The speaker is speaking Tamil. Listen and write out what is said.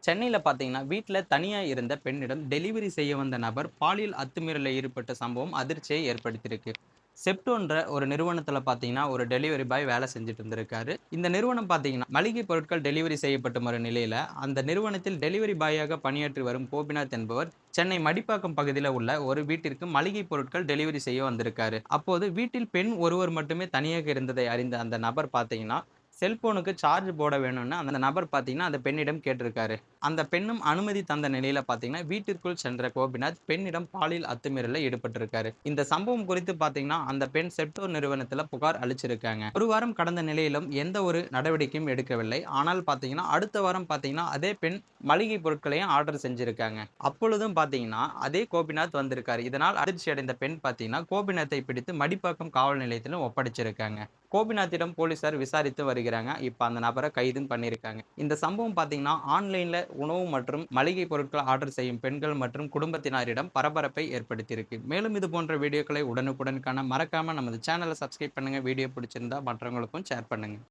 சென்னையில பார்த்தீங்கன்னா, வீட்ல தனியா இருந்த பெண்ணிடம் டெலிவரி செய்ய வந்த நபர் பாலியல் அத்துமீறல்ல ஈடுபட்ட சம்பவம் அதிர்ச்சியை ஏற்படுத்தியிருக்கு. செப்டோன்ற ஒரு நிறுவனத்தில பார்த்தீங்கன்னா, ஒரு டெலிவரி பாய் வேலை செஞ்சுட்டு இருந்திருக்காரு. இந்த நிறுவனம் பார்த்தீங்கன்னா, மளிகை பொருட்கள் டெலிவரி செய்யப்பட்டு வரும் நிலையில, அந்த நிறுவனத்தில் டெலிவரி பாயாக பணியாற்றி வரும் கோபிநாத் என்பவர், சென்னை மடிப்பாக்கம் பகுதியில உள்ள ஒரு வீட்டிற்கு மளிகை பொருட்கள் டெலிவரி செய்ய வந்திருக்காரு. அப்போது வீட்டில் பெண் ஒருவர் மட்டுமே தனியாக இருந்ததை அறிந்த அந்த நபர் பார்த்தீங்கன்னா, செல்போனுக்கு சார்ஜ் போட வேணும்னு அந்த நபர் பார்த்தீங்கன்னா, அந்த பெண்ணிடம் கேட்டிருக்காரு. அந்த பெண்ணும் அனுமதி தந்த நிலையில பார்த்தீங்கன்னா, வீட்டிற்குள் சென்ற கோபிநாத் பெண்ணிடம் பாலியல் அத்துமீறல்ல ஈடுபட்டிருக்காரு. இந்த சம்பவம் குறித்து பார்த்தீங்கன்னா, அந்த பெண் செப்டோ நிறுவனத்தில புகார் அளிச்சிருக்காங்க. ஒரு வாரம் கடந்த நிலையிலும் எந்த ஒரு நடவடிக்கையும் எடுக்கவில்லை. ஆனால் பார்த்தீங்கன்னா, அடுத்த வாரம் பார்த்தீங்கன்னா, அதே பெண் மளிகை பொருட்களையும் ஆர்டர் செஞ்சிருக்காங்க. அப்பொழுதும் பார்த்தீங்கன்னா, அதே கோபிநாத் வந்திருக்காரு. இதனால் அதிர்ச்சி அடைந்த பெண் பார்த்தீங்கன்னா, கோபிநாத்தை பிடித்து மடிப்பாக்கம் காவல் நிலையத்தில ஒப்படைச்சிருக்காங்க. கோபிநாத்திடம் போலீசார் விசாரித்து வருகிறாங்க. இப்ப அந்த நபர கைதும் பண்ணியிருக்காங்க. இந்த சம்பவம் பார்த்தீங்கன்னா, ஆன்லைன்ல உணவு மற்றும் மளிகை பொருட்கள் ஆர்டர் செய்யும் பெண்கள் மற்றும் குடும்பத்தினரிடம் பரபரப்பை ஏற்படுத்தியிருக்கு. மேலும் இது போன்ற வீடியோக்களை உடனுக்குடன் காண மறக்காம நமது சேனல சப்ஸ்கிரைப் பண்ணுங்க. வீடியோ பிடிச்சிருந்தா மற்றவங்களுக்கும் ஷேர் பண்ணுங்க.